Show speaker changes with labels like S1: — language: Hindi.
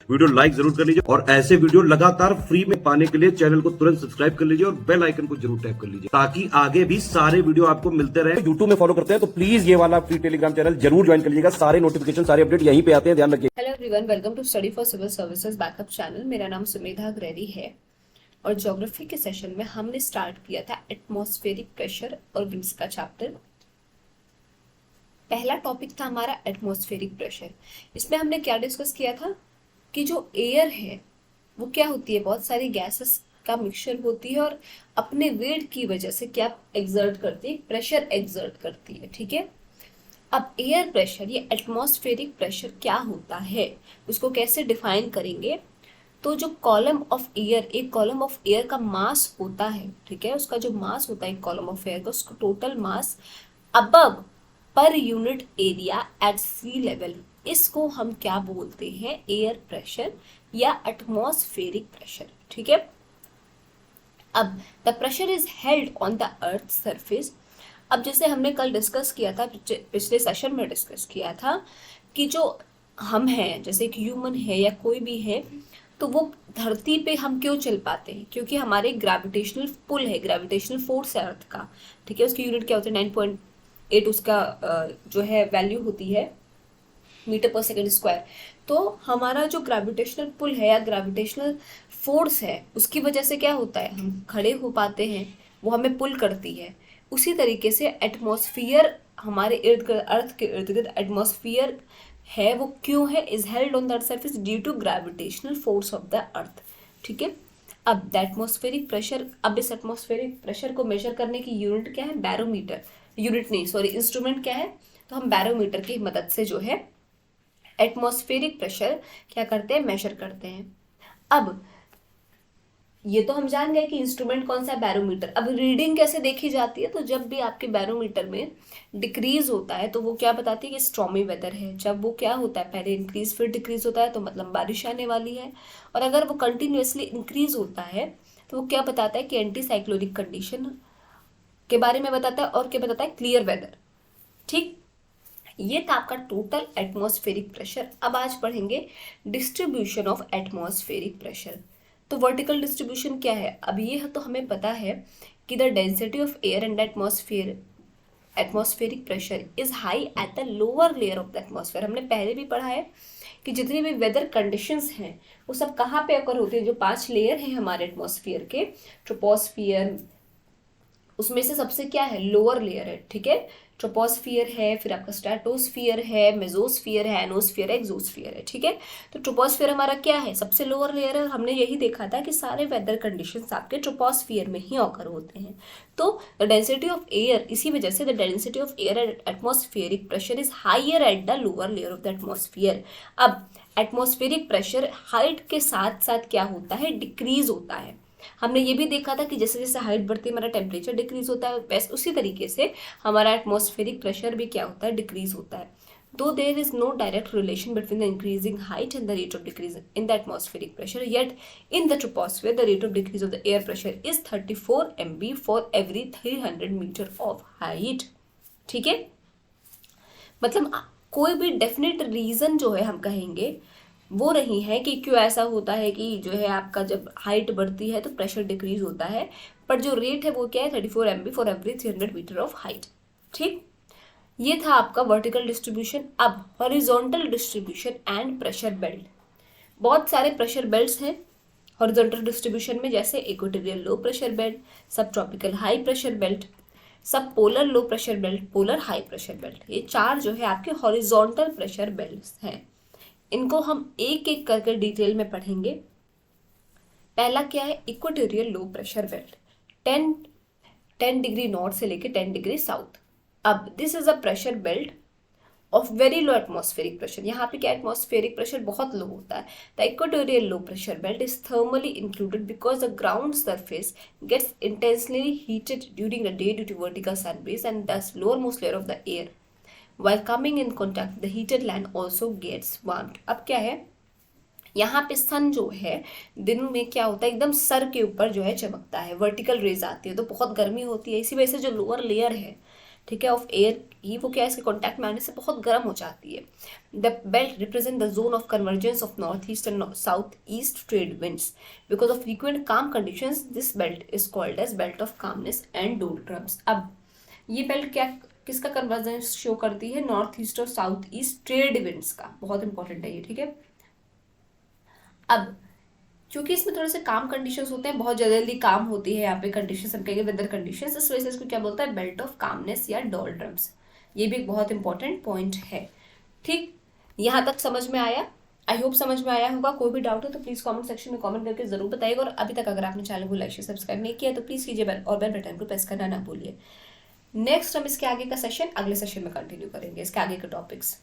S1: वीडियो लाइक जरूर कर लीजिए और ऐसे वीडियो लगातार फ्री में पाने के लिए चैनल को तुरंत सब्सक्राइब कर लीजिए और बेल आइकन को जरूर टैप कर लीजिए ताकि आगे भी सारे वीडियो आपको मिलते रहे। यूट्यूब में फॉलो करते हैं तो प्लीज ये वाला फ्री टेलीग्राम चैनल जरूर ज्वाइन कर लीजिएगा। सारे नोटिफिकेशन सारे अपडेट यहीं पे आते हैं, ध्यान रखिए।
S2: Hello everyone, welcome to study for civil services backup channel. मेरा नाम सुमेधा ग्रेरी है और ज्योग्राफी के सेशन में हमने स्टार्ट किया था एटमॉस्फेरिक प्रेशर और विंड्स का चैप्टर। पहला टॉपिक था हमारा एटमॉस्फेरिक प्रेशर। इसमें हमने क्या डिस्कस किया था कि जो एयर है वो क्या होती है, बहुत सारी गैसेस का मिक्सचर होती है और अपने वेट की वजह से क्या एग्जर्ट करती है, प्रेशर एग्जर्ट करती है। ठीक है, अब एयर प्रेशर, ये एटमॉस्फेरिक प्रेशर क्या होता है, उसको कैसे डिफाइन करेंगे। तो जो कॉलम ऑफ एयर, एक कॉलम ऑफ एयर का मास होता है, ठीक है, उसका जो मास होता है एक कॉलम ऑफ एयर का, उसका टोटल मास अबव पर unit area at sea level, इसको हम क्या बोलते हैं, एयर प्रेशर या एटमॉस्फेरिक प्रेशर। ठीक है, अब the pressure is held on the earth surface. अब जैसे हमने कल डिस्कस किया था, पिछले सेशन में डिस्कस किया था कि जो हम हैं, जैसे एक ह्यूमन है या कोई भी है, तो वो धरती पे हम क्यों चल पाते हैं, क्योंकि हमारे ग्रेविटेशनल पुल है, ग्रेविटेशनल फोर्स है अर्थ का। ठीक है, उसकी यूनिट क्या होती है, 9.8 उसका जो है वैल्यू होती है मीटर पर सेकेंड स्क्वायर। तो हमारा जो ग्रेविटेशनल पुल है या ग्रेविटेशनल फोर्स है, उसकी वजह से क्या होता है, हम खड़े हो पाते हैं, वो हमें पुल करती है। उसी तरीके से एटमॉस्फेयर हमारे इर्द गिर्द, अर्थ के इर्द गिर्द एटमॉस्फेयर है, वो क्यों है, is held on the surface due to gravitational force of the earth. ठीक है, अब द एटमॉस्फेरिक प्रेशर, अब इस एटमॉस्फेरिक प्रेशर को मेजर करने की यूनिट क्या है, बैरोमीटर, यूनिट नहीं सॉरी इंस्ट्रूमेंट क्या है, तो हम बैरोमीटर की मदद से जो है एटमॉस्फेरिक प्रेशर क्या करते हैं, मेजर करते हैं। अब ये तो हम जान गए कि इंस्ट्रूमेंट कौन सा है, बैरोमीटर। अब रीडिंग कैसे देखी जाती है, तो जब भी आपके बैरोमीटर में डिक्रीज होता है तो वो क्या बताती है कि स्टॉर्मी वेदर है। जब वो क्या होता है, पहले इंक्रीज फिर डिक्रीज होता है तो मतलब बारिश आने वाली है। और अगर वो कंटिन्यूसली इंक्रीज होता है तो वो क्या बताता है कि एंटी साइक्लोनिक कंडीशन के बारे में बताता है और क्या बताता है, क्लियर वेदर। ठीक, ये था आपका टोटल एटमॉस्फेरिक प्रेशर। अब आज पढ़ेंगे डिस्ट्रीब्यूशन ऑफ एटमॉस्फेरिक प्रेशर। तो वर्टिकल डिस्ट्रीब्यूशन क्या है, अब ये तो हमें पता है कि the density of air and atmospheric pressure is high at the lower layer of the atmosphere. हमने पहले भी पढ़ा है कि जितनी भी वेदर कंडीशंस हैं वो सब कहाँ पे अकर होती है, जो 5 लेयर हैं हमारे एटमॉस्फेयर के, ट्रोपोस्फियर, उसमें से सबसे क्या है, लोअर लेयर है। ठीक है, ट्रोपोस्फियर है, फिर आपका स्ट्रेटोस्फियर है, मेसोस्फियर है, एनोस्फियर है, एक्सोस्फियर है। ठीक है, तो ट्रोपोस्फियर हमारा क्या है, सबसे लोअर लेयर है। हमने यही देखा था कि सारे वेदर कंडीशंस आपके ट्रोपोस्फियर में ही ऑकर होते हैं। तो द डेंसिटी ऑफ एयर, इसी वजह से the density of air at atmospheric pressure is higher at the lower layer of the atmosphere. अब एटमॉस्फेरिक प्रेशर हाइट के साथ साथ क्या होता है, डिक्रीज होता है। हमने ये भी देखा था कि जैसे जैसे हाइट बढ़ती है हमारा टेम्परेचर डिक्रीज होता है, वैसे उसी तरीके से हमारा एटमॉस्फेरिक प्रेशर भी क्या होता है, डिक्रीज होता है। Though there is no direct relation between the increasing height and the rate of decrease in the atmospheric pressure, yet in the troposphere the rate of decrease of the air pressure is 34 MB for every 300 metre of height. ठीक है, मतलब कोई भी डेफिनेट रीजन जो है हम कहेंगे वो नहीं है कि क्यों ऐसा होता है कि जो है आपका जब हाइट बढ़ती है तो प्रेशर डिक्रीज होता है, पर जो रेट है वो क्या है, 34 MB for every 300 metre of height. ठीक, ये था आपका वर्टिकल डिस्ट्रीब्यूशन। अब horizontal distribution and pressure belt. बहुत सारे प्रेशर बेल्ट्स हैं हॉरिजॉन्टल डिस्ट्रीब्यूशन में, जैसे equatorial low pressure belt, subtropical high pressure belt, subpolar low pressure belt, polar high pressure belt. ये 4 जो है आपके हॉरिजॉन्टल प्रेशर बेल्ट्स हैं। इनको हम एक एक करके डिटेल में पढ़ेंगे। पहला क्या है, equatorial low pressure belt, 10 degree north से लेके 10 डिग्री साउथ। अब this is a pressure belt of very low atmospheric pressure. यहाँ पे क्या, एटमॉस्फेरिक प्रेशर बहुत लो होता है। The equatorial low pressure belt is thermally included because the ground surface gets intensely heated during the day due to vertical sun rays and thus lowermost layer of the air while coming in contact the heated land also gets warmed। अब क्या है, यहाँ पे सन जो है दिन में क्या होता है, एकदम सर के ऊपर जो है चमकता है, वर्टिकल रेज आती है तो बहुत गर्मी होती है। इसी वजह से जो लोअर लेयर है ठीक है, ऑफ एयर की, वो क्या है, इसके कॉन्टैक्ट में आने से बहुत गर्म हो जाती है। The belt represent the zone of convergence of north east and south east trade winds. Because of frequent calm conditions this belt is called as belt of calmness and doldrums. अब ये बेल्ट क्या, किसका कन्वर्जेंस शो करती है, नॉर्थ ईस्ट और साउथ ईस्ट ट्रेड विंड्स का। बहुत इंपॉर्टेंट है ये, ठीक है। अब क्योंकि इसमें थोड़े से काम कंडीशंस होते हैं, बहुत जल्दी काम होती है यहाँ पे कंडीशंस, हम कहेंगे वेदर कंडीशंस, इस वजह से इसको क्या बोलता है, बेल्ट ऑफ कामनेस या डोलड्रम्स। ये भी एक बहुत इंपॉर्टेंट पॉइंट है। ठीक, यहाँ तक समझ में आया? आई होप समझ में आया होगा। कोई भी डाउट हो तो प्लीज कमेंट सेक्शन में कमेंट करके जरूर बताइएगा। और अभी तक अगर आपने चैनल को लाइक शेयर सब्सक्राइब नहीं किया तो प्लीज कीजिए, बेल और बेल बटन को प्रेस करना ना भूलिए। नेक्स्ट हम इसके आगे का सेशन अगले सेशन में कंटिन्यू करेंगे, इसके आगे के टॉपिक्स।